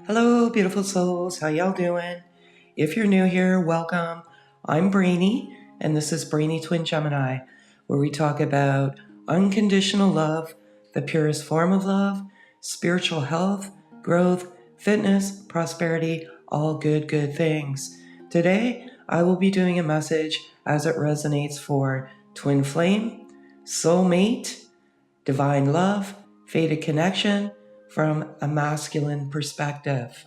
Hello, beautiful souls. How y'all doing? If you're new here, welcome. I'm Brainy, and this is Brainy Twin Gemini, where we talk about unconditional love, the purest form of love, spiritual health, growth, fitness, prosperity, all good things. Today, I will be doing a message as it resonates for twin flame, soulmate, divine love, fated connection from a masculine perspective.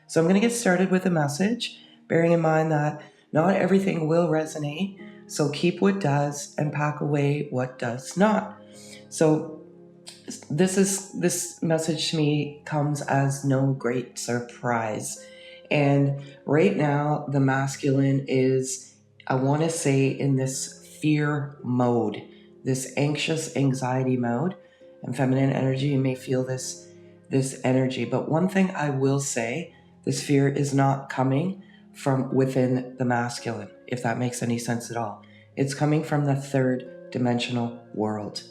So I'm going to get started with a message, bearing in mind that not everything will resonate. So keep what does and pack away what does not. So this message to me comes as no great surprise. And right now, the masculine is, I want to say, in this fear mode, this anxious anxiety mode. And feminine energy, you may feel this energy. But one thing I will say, this fear is not coming from within the masculine, if that makes any sense at all. It's coming from the third dimensional world.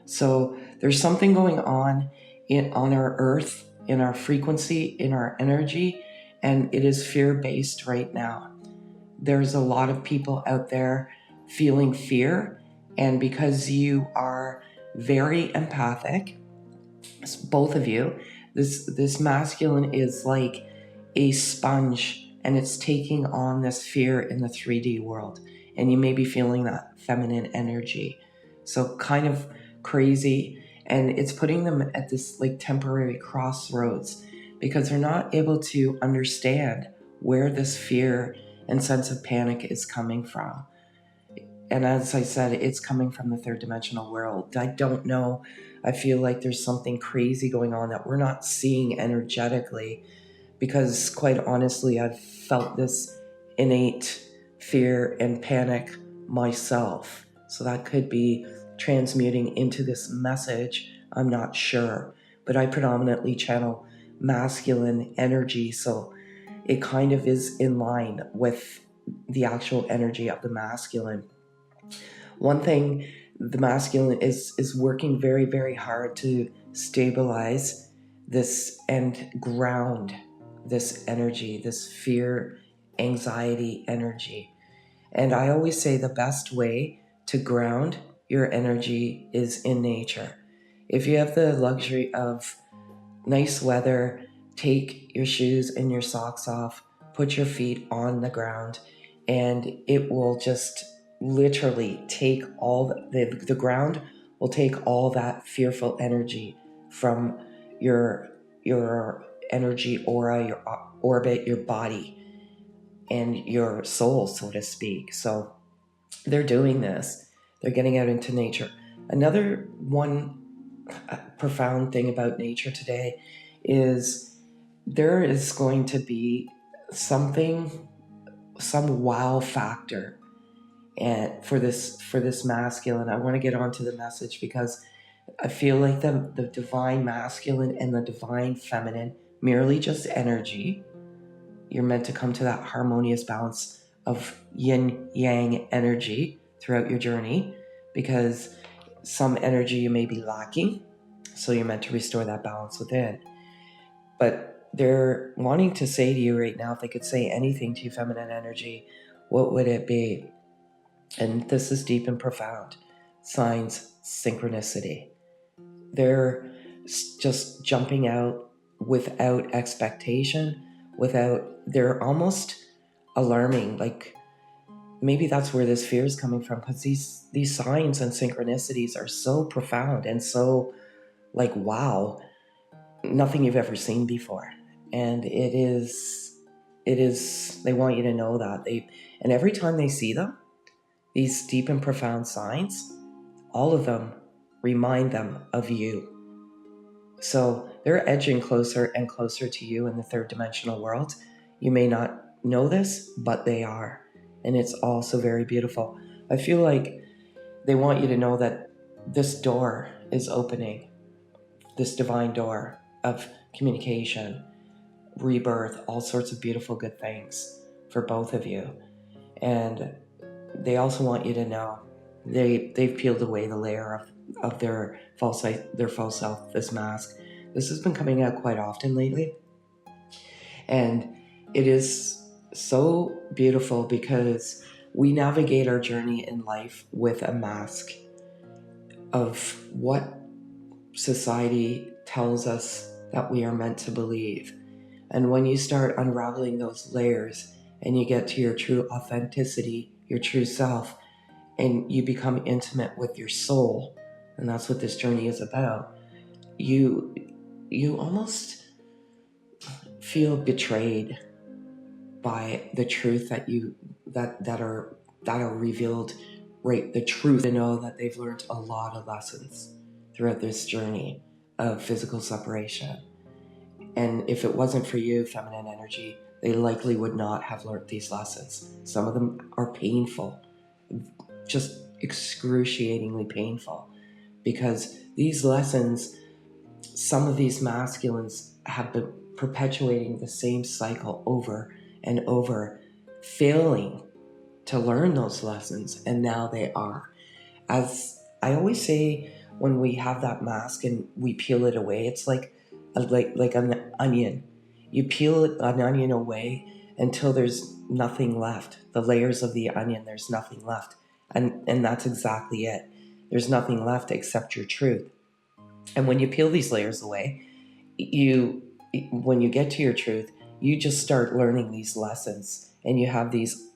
So there's something going on on our earth, in our frequency, in our energy, and it is fear-based right now. There's a lot of people out there feeling fear, and because you are very empathic, both of you, this masculine is like a sponge, and it's taking on this fear in the 3D world, and you may be feeling that feminine energy. So kind of crazy, and it's putting them at this like temporary crossroads because they're not able to understand where this fear and sense of panic is coming from. And as I said, it's coming from the third dimensional world. I don't know. I feel like there's something crazy going on that we're not seeing energetically, because quite honestly, I've felt this innate fear and panic myself. So that could be transmuting into this message. I'm not sure, but I predominantly channel masculine energy. So it kind of is in line with the actual energy of the masculine. One thing, the masculine is working very hard to stabilize this and ground this energy, this fear, anxiety energy. And I always say the best way to ground your energy is in nature. If you have the luxury of nice weather, take your shoes and your socks off, put your feet on the ground, and it will just literally take all the ground will take all that fearful energy from your energy aura, your orbit, your body, and your soul, so to speak. So they're doing this. They're getting out into nature. Another one profound thing about nature today is there is going to be some wow factor and for this masculine. I want to get onto the message because I feel like the divine masculine and the divine feminine merely just energy. You're meant to come to that harmonious balance of yin yang energy throughout your journey, because some energy you may be lacking, so you're meant to restore that balance within. But they're wanting to say to you right now, if they could say anything to you, feminine energy, what would it be? And this is deep and profound. Signs, synchronicity. They're just jumping out without expectation, they're almost alarming. Like maybe that's where this fear is coming from, because these signs and synchronicities are so profound and so like, wow, nothing you've ever seen before. And it is, they want you to know that and every time they see them, these deep and profound signs, all of them remind them of you. So they're edging closer and closer to you in the third dimensional world. You may not know this, but they are. And it's also very beautiful. I feel like they want you to know that this door is opening, this divine door of communication, rebirth, all sorts of beautiful good things for both of you. And they also want you to know they've peeled away the layer of their false self, this mask. This has been coming out quite often lately. And it is so beautiful because we navigate our journey in life with a mask of what society tells us that we are meant to believe. And when you start unraveling those layers and you get to your true authenticity, your true self, and you become intimate with your soul, and that's what this journey is about, you almost feel betrayed by the truth that are revealed, right? The truth, to know that they've learned a lot of lessons throughout this journey of physical separation. And if it wasn't for you, feminine energy, they likely would not have learned these lessons. Some of them are painful, just excruciatingly painful, because these lessons, some of these masculines have been perpetuating the same cycle over and over, failing to learn those lessons, and now they are. As I always say, when we have that mask and we peel it away, it's like an onion. You peel an onion away until there's nothing left. The layers of the onion, there's nothing left. And that's exactly it. There's nothing left except your truth. And when you peel these layers away, when you get to your truth, you just start learning these lessons, and you have these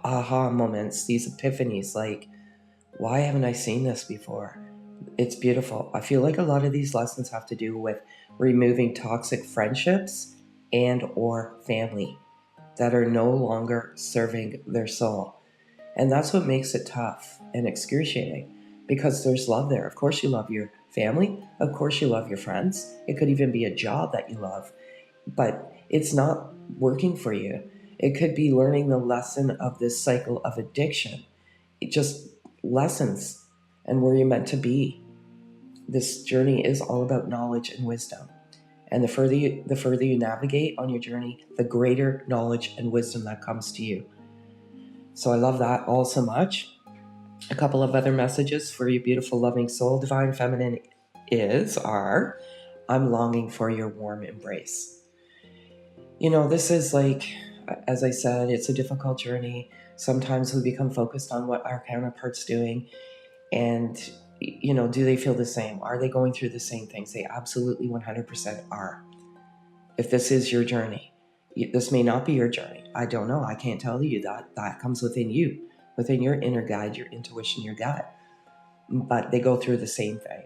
aha moments, these epiphanies, like, why haven't I seen this before? It's beautiful. I feel like a lot of these lessons have to do with removing toxic friendships and or family that are no longer serving their soul. And that's what makes it tough and excruciating, because there's love there. Of course you love your family. Of course you love your friends. It could even be a job that you love, but it's not working for you. It could be learning the lesson of this cycle of addiction. It just lessons and where you're meant to be. This journey is all about knowledge and wisdom. And the further you navigate on your journey, the greater knowledge and wisdom that comes to you. So I love that all so much. A couple of other messages for your beautiful, loving soul. Divine Feminine are, I'm longing for your warm embrace. This is like, as I said, it's a difficult journey. Sometimes we become focused on what our counterpart's doing, and do they feel the same? Are they going through the same things? They absolutely 100% are. If this is your journey, this may not be your journey. I don't know. I can't tell you that. That comes within you, within your inner guide, your intuition, your gut. But they go through the same thing.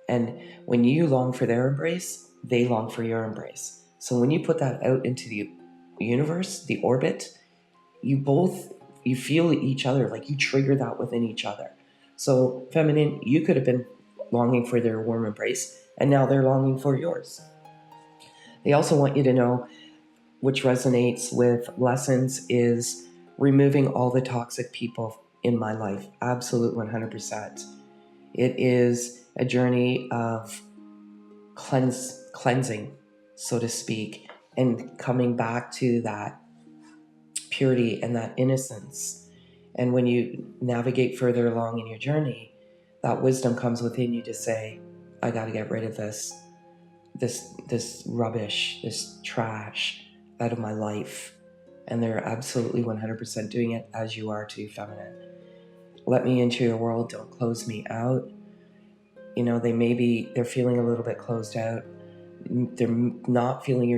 And when you long for their embrace, they long for your embrace. So when you put that out into the universe, the orbit, you feel each other, like you trigger that within each other. So feminine, you could have been longing for their warm embrace, and now they're longing for yours. They also want you to know, which resonates with lessons, is removing all the toxic people in my life. Absolute 100%. It is a journey of cleansing, so to speak, and coming back to that purity and that innocence. And when you navigate further along in your journey, that wisdom comes within you to say, I got to get rid of this rubbish, this trash out of my life. And they're absolutely 100% doing it, as you are too, feminine. Let me into your world. Don't close me out. They're feeling a little bit closed out. They're not feeling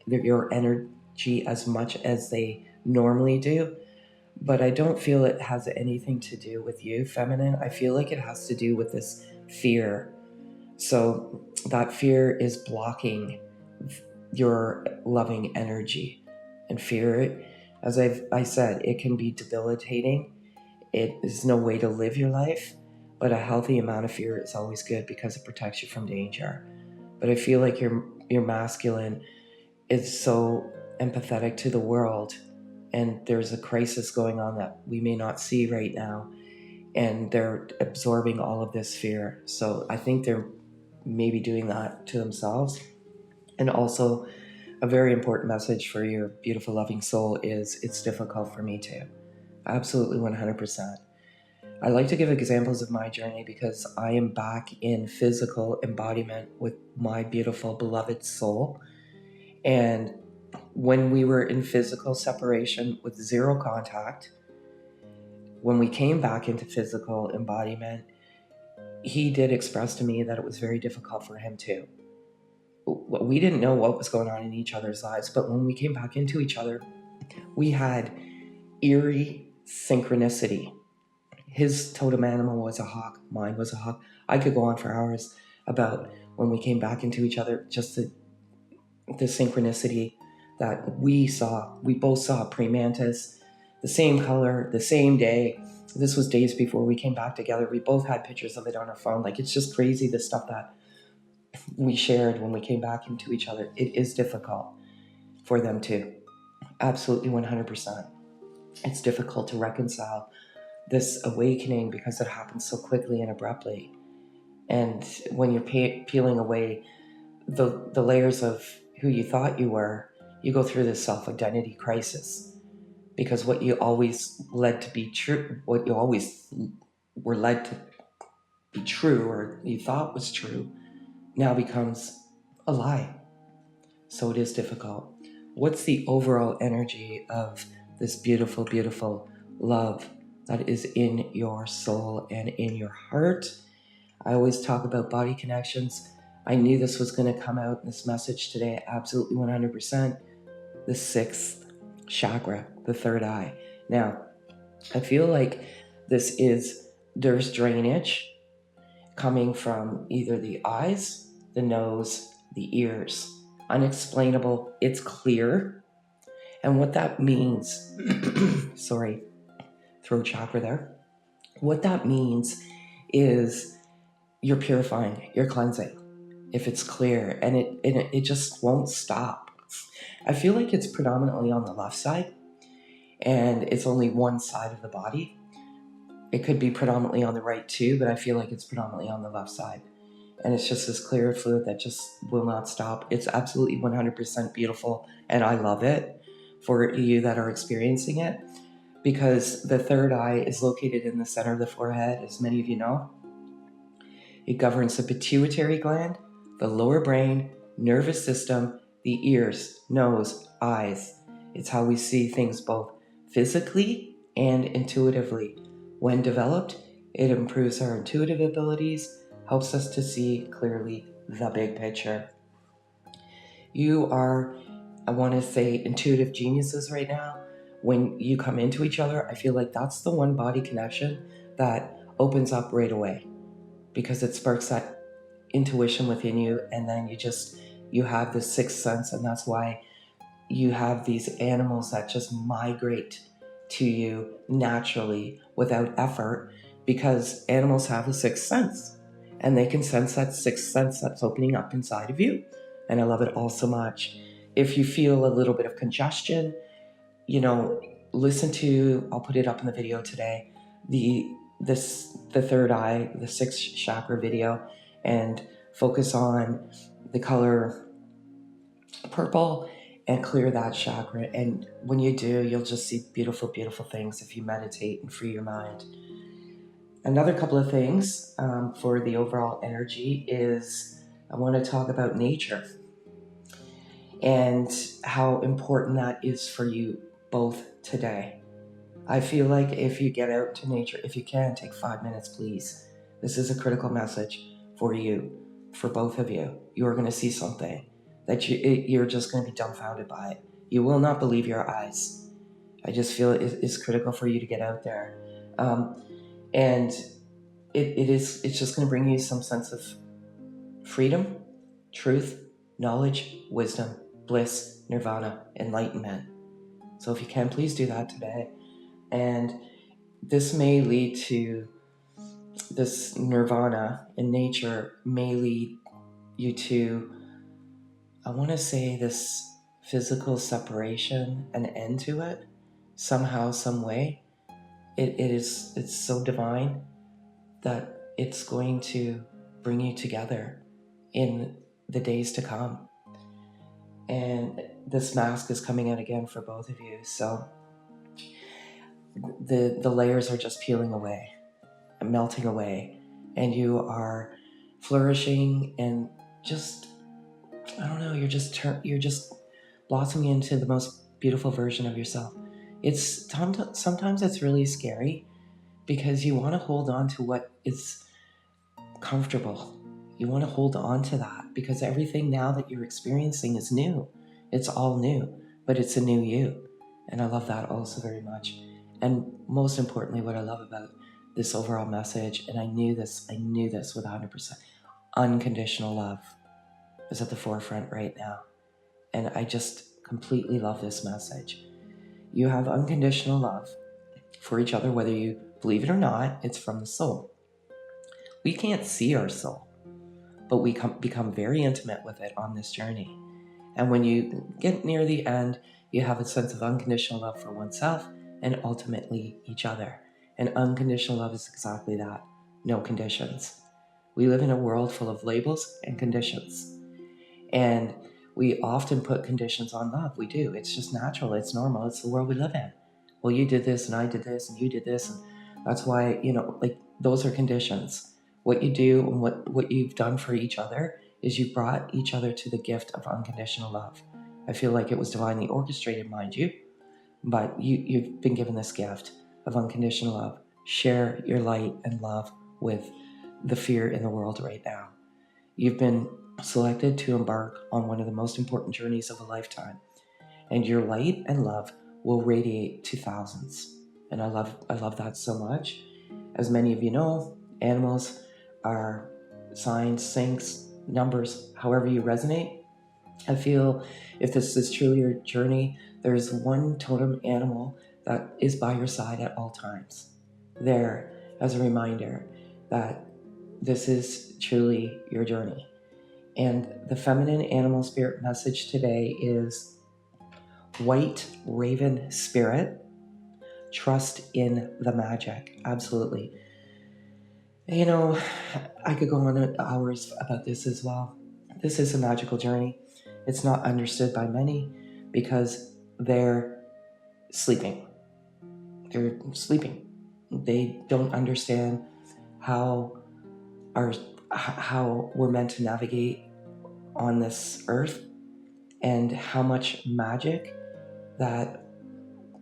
your energy as much as they normally do. But I don't feel it has anything to do with you, feminine. I feel like it has to do with this fear. So that fear is blocking your loving energy. And fear, as I said, it can be debilitating. It is no way to live your life, but a healthy amount of fear is always good because it protects you from danger. But I feel like your masculine is so empathetic to the world, and there's a crisis going on that we may not see right now, and they're absorbing all of this fear. So I think they're maybe doing that to themselves. And also, a very important message for your beautiful, loving soul is, it's difficult for me too. Absolutely 100%. I like to give examples of my journey because I am back in physical embodiment with my beautiful, beloved soul. And when we were in physical separation with zero contact, when we came back into physical embodiment, he did express to me that it was very difficult for him too. We didn't know what was going on in each other's lives, but when we came back into each other, we had eerie synchronicity. His totem animal was a hawk, mine was a hawk. I could go on for hours about when we came back into each other, just the synchronicity that we both saw pre-mantis, the same color, the same day. This was days before we came back together. We both had pictures of it on our phone. Like, it's just crazy, the stuff that we shared when we came back into each other. It is difficult for them too. Absolutely 100%. It's difficult to reconcile this awakening because it happens so quickly and abruptly. And when you're peeling away the layers of who you thought you were, you go through this self-identity crisis, because what you always led to be true, what you always were led to be true, or you thought was true, now becomes a lie. So it is difficult. What's the overall energy of this beautiful, beautiful love that is in your soul and in your heart? I always talk about body connections. I knew this was going to come out in this message today, absolutely 100%. The sixth chakra, the third eye. Now, I feel like there's drainage coming from either the eyes, the nose, the ears. Unexplainable, it's clear. And what that means, sorry, throat chakra there. What that means is you're purifying, you're cleansing, if it's clear, and it just won't stop. I feel like it's predominantly on the left side, and it's only one side of the body. It could be predominantly on the right too, but I feel like it's predominantly on the left side. And it's just this clear fluid that just will not stop. It's absolutely 100% beautiful, and I love it for you that are experiencing it, because the third eye is located in the center of the forehead, as many of you know. It governs the pituitary gland, the lower brain, nervous system, the ears, nose, eyes. It's how we see things both physically and intuitively. When developed, it improves our intuitive abilities, helps us to see clearly the big picture. You are, I want to say, intuitive geniuses right now. When you come into each other, I feel like that's the one body connection that opens up right away, because it sparks that intuition within you, and then you have this sixth sense, and that's why you have these animals that just migrate to you naturally without effort, because animals have a sixth sense, and they can sense that sixth sense that's opening up inside of you. And I love it all so much. If you feel a little bit of congestion, listen to, I'll put it up in the video today, the third eye, the sixth chakra video, and focus on the color purple and clear that chakra. And when you do, you'll just see beautiful, beautiful things if you meditate and free your mind. Another couple of things for the overall energy is I want to talk about nature and how important that is for you both today. I feel like if you get out to nature, if you can, take 5 minutes, please. This is a critical message for you, for both of you. You are going to see something that you're just going to be dumbfounded by it. You will not believe your eyes. I just feel it's critical for you to get out there. And it's just going to bring you some sense of freedom, truth, knowledge, wisdom, bliss, nirvana, enlightenment. So if you can, please do that today. And this may lead to, this nirvana in nature may lead you to, I want to say, this physical separation, an end to it, somehow, some way. It's so divine that it's going to bring you together in the days to come. And this mask is coming out again for both of you. So the layers are just peeling away and melting away, and you are flourishing, and just, I don't know, you're just blossoming into the most beautiful version of yourself. Sometimes it's really scary because you want to hold on to what is comfortable. You want to hold on to that because everything now that you're experiencing is new. It's all new, but it's a new you. And I love that also very much. And most importantly, what I love about this overall message, and I knew this with 100%, unconditional love is at the forefront right now. And I just completely love this message. You have unconditional love for each other, whether you believe it or not. It's from the soul. We can't see our soul, but we become very intimate with it on this journey. And when you get near the end, you have a sense of unconditional love for oneself and ultimately each other. And unconditional love is exactly that. No conditions. We live in a world full of labels and conditions. And we often put conditions on love. We do. It's just natural. It's normal. It's the world we live in. Well, you did this and I did this and you did this. And that's why, those are conditions. What you do and what you've done for each other is you've brought each other to the gift of unconditional love. I feel like it was divinely orchestrated, mind you, but you've been given this gift of unconditional love. Share your light and love with the fear in the world right now. You've been selected to embark on one of the most important journeys of a lifetime, and your light and love will radiate to thousands. And I love that so much. As many of you know, animals are signs, syncs, numbers, however you resonate. I feel if this is truly your journey, there's one totem animal that is by your side at all times. There, as a reminder that this is truly your journey. And the feminine animal spirit message today is White Raven Spirit. Trust in the magic. Absolutely. I could go on hours about this as well. This is a magical journey. It's not understood by many because they're sleeping. They're sleeping. They don't understand how we're meant to navigate on this earth and how much magic that,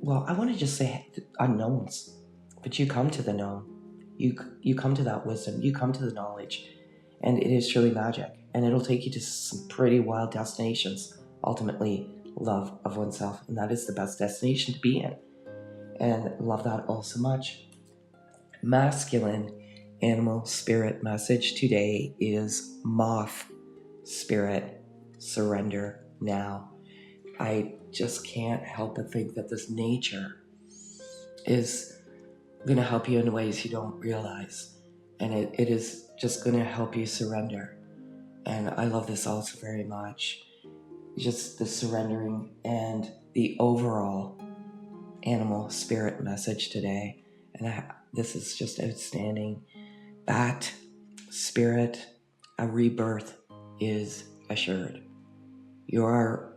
I want to just say unknowns, but you come to the known. You come to that wisdom, you come to the knowledge, and it is truly magic, and it'll take you to some pretty wild destinations. Ultimately, love of oneself, and that is the best destination to be in, and love that all so much. Masculine animal spirit message today is Moth Spirit, surrender now. I just can't help but think that this nature is going to help you in ways you don't realize, and it is just going to help you surrender. And I love this also very much, just the surrendering and the overall animal spirit message today. And this is just outstanding. Bat spirit, a rebirth is assured. You are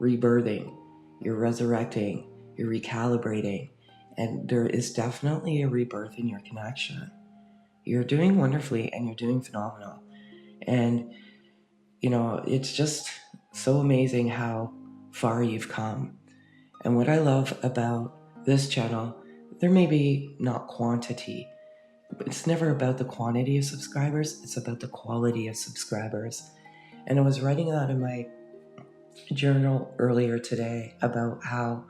rebirthing, you're resurrecting, you're recalibrating. And there is definitely a rebirth in your connection. You're doing wonderfully and you're doing phenomenal. And, it's just so amazing how far you've come. And what I love about this channel, there may be not quantity, but it's never about the quantity of subscribers, it's about the quality of subscribers. And I was writing that in my journal earlier today about how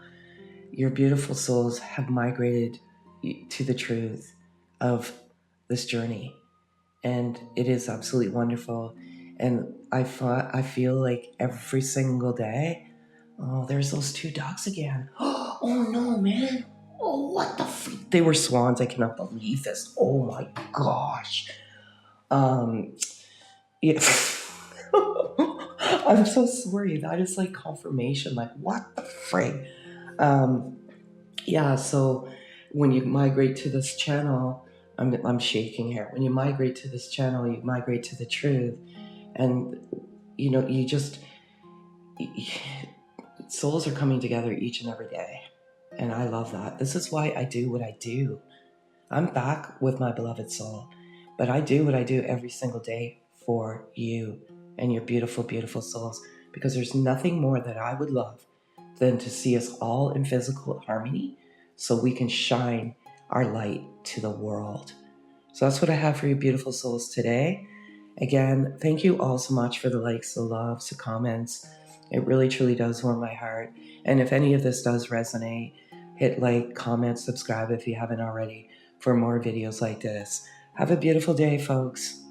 your beautiful souls have migrated to the truth of this journey. And it is absolutely wonderful. And I feel like every single day, there's those two ducks again. Oh no, man. Oh, what the freak? They were swans. I cannot believe this. Oh my gosh. Yeah. I'm so sorry. That is like confirmation. Like, what the frig? So when you migrate to this channel, I'm shaking here. When you migrate to this channel, you migrate to the truth, and souls are coming together each and every day, and I love that. This is why I do what I do. I'm back with my beloved soul, but I do what I do every single day for you and your beautiful, beautiful souls, because there's nothing more that I would love than to see us all in physical harmony so we can shine our light to the world. So that's what I have for you, beautiful souls, today. Again, thank you all so much for the likes, the loves, the comments. It really, truly does warm my heart. And if any of this does resonate, hit like, comment, subscribe if you haven't already for more videos like this. Have a beautiful day, folks.